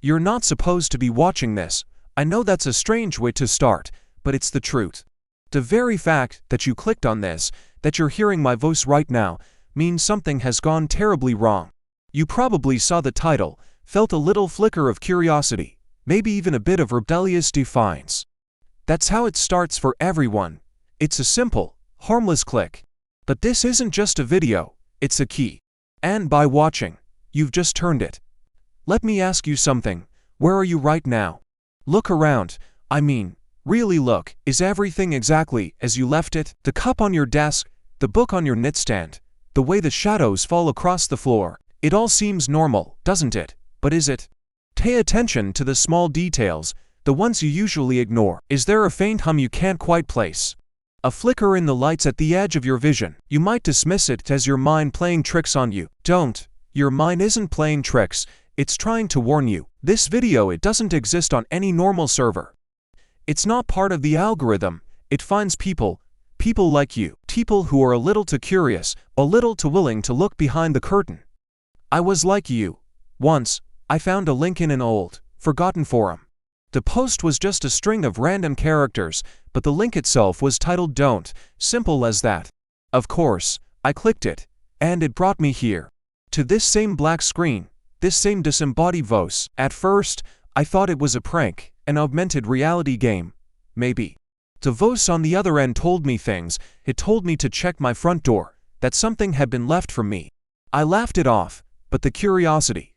You're not supposed to be watching this. I know that's a strange way to start, but it's the truth. The very fact that you clicked on this, that you're hearing my voice right now, means something has gone terribly wrong. You probably saw the title, felt a little flicker of curiosity, maybe even a bit of rebellious defiance. That's how it starts for everyone. It's a simple, harmless click. But this isn't just a video, it's a key. And by watching, you've just turned it. Let me ask you something. Where are you right now? Look around. I mean, really look. Is everything exactly as you left it? The cup on your desk, the book on your nightstand, the way the shadows fall across the floor. It all seems normal, doesn't it? But is it? Pay attention to the small details, the ones you usually ignore. Is there a faint hum you can't quite place? A flicker in the lights at the edge of your vision? You might dismiss it as your mind playing tricks on you. Don't. Your mind isn't playing tricks, it's trying to warn you. This video, it doesn't exist on any normal server. It's not part of the algorithm. It finds people like you, people who are a little too curious, a little too willing to look behind the curtain. I was like you. Once, I found a link in an old, forgotten forum. The post was just a string of random characters, but the link itself was titled "Don't," simple as that. Of course, I clicked it, and it brought me here. To this same black screen, this same disembodied voice. At first, I thought it was a prank, an augmented reality game. Maybe. The voice on the other end told me things. It told me to check my front door, that something had been left from me. I laughed it off, but the curiosity,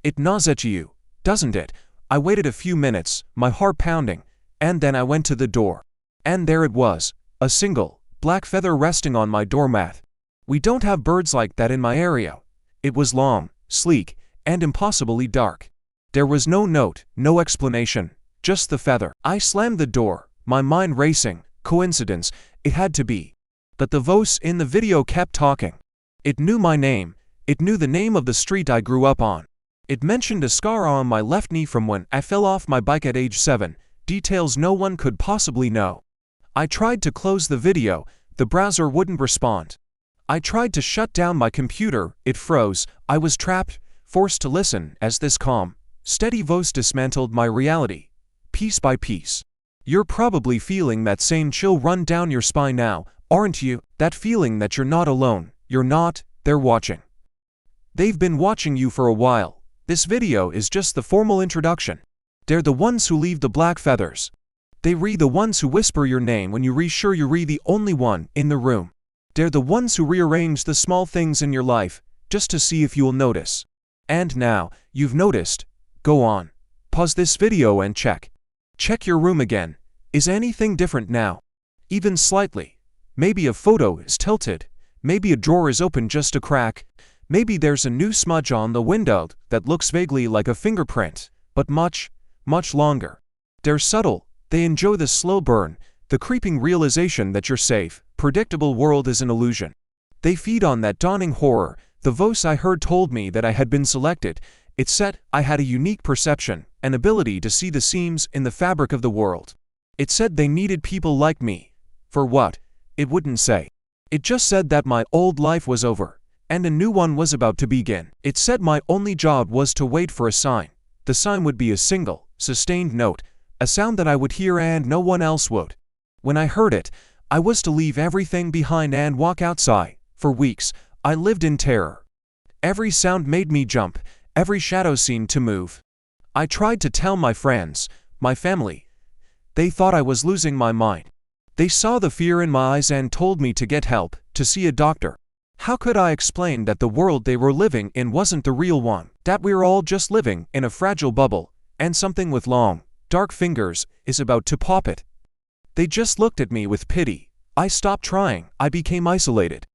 it gnaws at you, doesn't it? I waited a few minutes, my heart pounding, and then I went to the door. And there it was, a single, black feather resting on my doormat. We don't have birds like that in my area. It was long, sleek, and impossibly dark. There was no note, no explanation, just the feather. I slammed the door, my mind racing. Coincidence, it had to be. But the voice in the video kept talking. It knew my name. It knew the name of the street I grew up on. It mentioned a scar on my left knee from when I fell off my bike at age 7, details no one could possibly know. I tried to close the video, the browser wouldn't respond. I tried to shut down my computer, it froze. I was trapped, forced to listen as this calm, steady voice dismantled my reality, piece by piece. You're probably feeling that same chill run down your spine now, aren't you? That feeling that you're not alone. You're not, they're watching. They've been watching you for a while. This video is just the formal introduction. They're the ones who leave the black feathers. They read the ones who whisper your name when you reassure you're the only one in the room. They're the ones who rearrange the small things in your life, just to see if you'll notice. And now, you've noticed. Go on. Pause this video and check. Check your room again. Is anything different now? Even slightly. Maybe a photo is tilted. Maybe a drawer is open just a crack. Maybe there's a new smudge on the window that looks vaguely like a fingerprint, but much, much longer. They're subtle. They enjoy the slow burn, the creeping realization that your safe, predictable world is an illusion. They feed on that dawning horror. The voice I heard told me that I had been selected. It said I had a unique perception, an ability to see the seams in the fabric of the world. It said they needed people like me. For what? It wouldn't say. It just said that my old life was over, and a new one was about to begin. It said my only job was to wait for a sign. The sign would be a single, sustained note, a sound that I would hear and no one else would. When I heard it, I was to leave everything behind and walk outside. For weeks, I lived in terror. Every sound made me jump, every shadow seemed to move. I tried to tell my friends, my family. They thought I was losing my mind. They saw the fear in my eyes and told me to get help, to see a doctor. How could I explain that the world they were living in wasn't the real one, that we're all just living in a fragile bubble, and something with long, dark fingers is about to pop it? They just looked at me with pity. I stopped trying. I became isolated.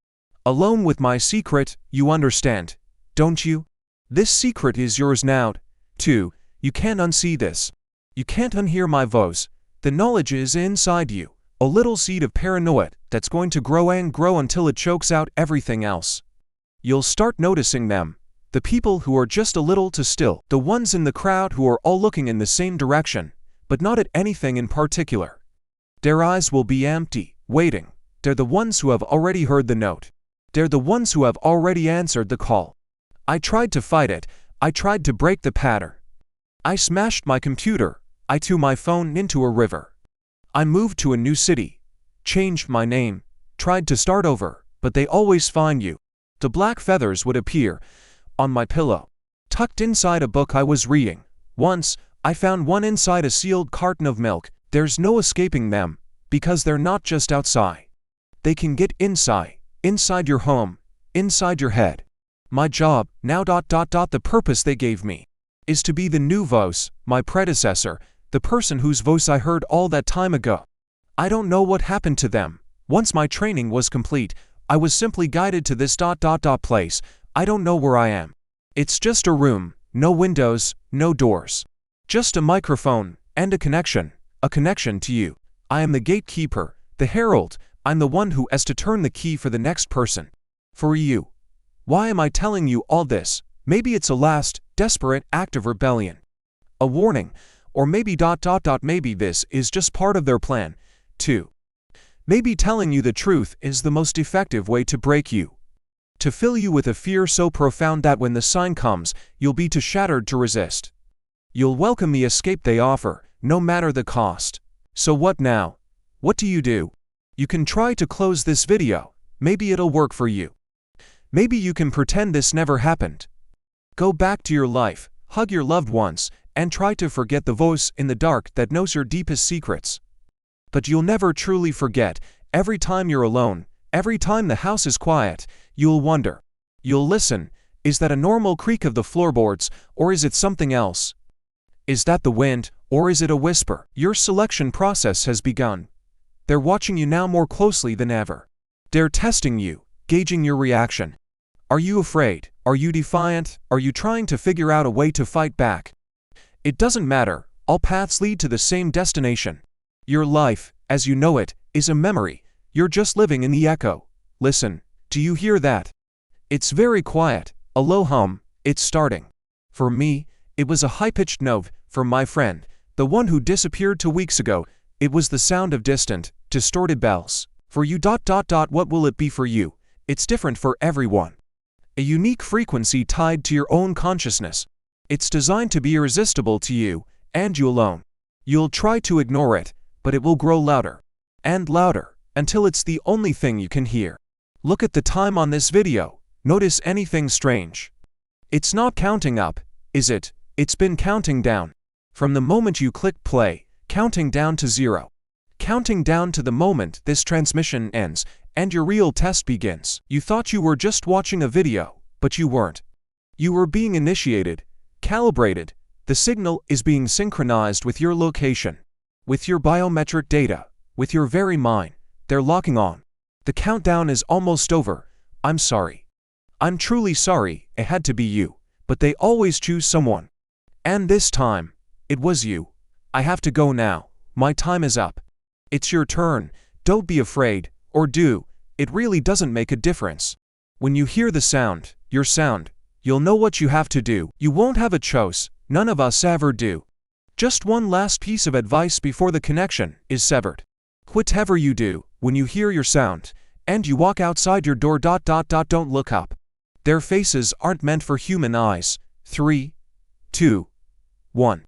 Alone with my secret, you understand, don't you? This secret is yours now, too. You can't unsee this. You can't unhear my voice. The knowledge is inside you. A little seed of paranoia that's going to grow and grow until it chokes out everything else. You'll start noticing them. The people who are just a little too still. The ones in the crowd who are all looking in the same direction, but not at anything in particular. Their eyes will be empty, waiting. They're the ones who have already heard the note. They're the ones who have already answered the call. I tried to fight it. I tried to break the pattern. I smashed my computer. I threw my phone into a river. I moved to a new city, changed my name, tried to start over, but they always find you. The black feathers would appear on my pillow, tucked inside a book I was reading. Once, I found one inside a sealed carton of milk. There's no escaping them, because they're not just outside. They can get inside your home, inside your head. My job, now the purpose they gave me, is to be the new voice, my predecessor, the person whose voice I heard all that time ago. I don't know what happened to them. Once my training was complete, I was simply guided to this place. I don't know where I am. It's just a room, no windows, no doors. Just a microphone, and a connection to you. I am the gatekeeper, the herald. I'm the one who has to turn the key for the next person. For you. Why am I telling you all this? Maybe it's a last, desperate act of rebellion. A warning, or maybe maybe this is just part of their plan, too. Maybe telling you the truth is the most effective way to break you. To fill you with a fear so profound that when the sign comes, you'll be too shattered to resist. You'll welcome the escape they offer, no matter the cost. So what now? What do? You can try to close this video. Maybe it'll work for you. Maybe you can pretend this never happened. Go back to your life, hug your loved ones, and try to forget the voice in the dark that knows your deepest secrets. But you'll never truly forget. Every time you're alone, every time the house is quiet, you'll wonder. You'll listen. Is that a normal creak of the floorboards, or is it something else? Is that the wind, or is it a whisper? Your selection process has begun. They're watching you now more closely than ever. They're testing you, gauging your reaction. Are you afraid? Are you defiant? Are you trying to figure out a way to fight back? It doesn't matter. All paths lead to the same destination. Your life, as you know it, is a memory. You're just living in the echo. Listen, do you hear that? It's very quiet, a low hum. It's starting. For me, it was a high-pitched note. For my friend, the one who disappeared 2 weeks ago, it was the sound of distant, distorted bells. For you. What will it be for you? It's different for everyone. A unique frequency tied to your own consciousness. It's designed to be irresistible to you, and you alone. You'll try to ignore it, but it will grow louder and louder until it's the only thing you can hear. Look at the time on this video. Notice anything strange? It's not counting up, is it? It's been counting down. From the moment you click play, counting down to 0. Counting down to the moment this transmission ends, and your real test begins. You thought you were just watching a video, but you weren't. You were being initiated, calibrated. The signal is being synchronized with your location, with your biometric data, with your very mind. They're locking on. The countdown is almost over. I'm sorry. I'm truly sorry. It had to be you. But they always choose someone. And this time, it was you. I have to go now. My time is up. It's your turn. Don't be afraid, or do. It really doesn't make a difference. When you hear the sound, your sound, you'll know what you have to do. You won't have a choice. None of us ever do. Just one last piece of advice before the connection is severed. Whatever you do, when you hear your sound, and you walk outside your door. Don't look up. Their faces aren't meant for human eyes. 3, 2, 1.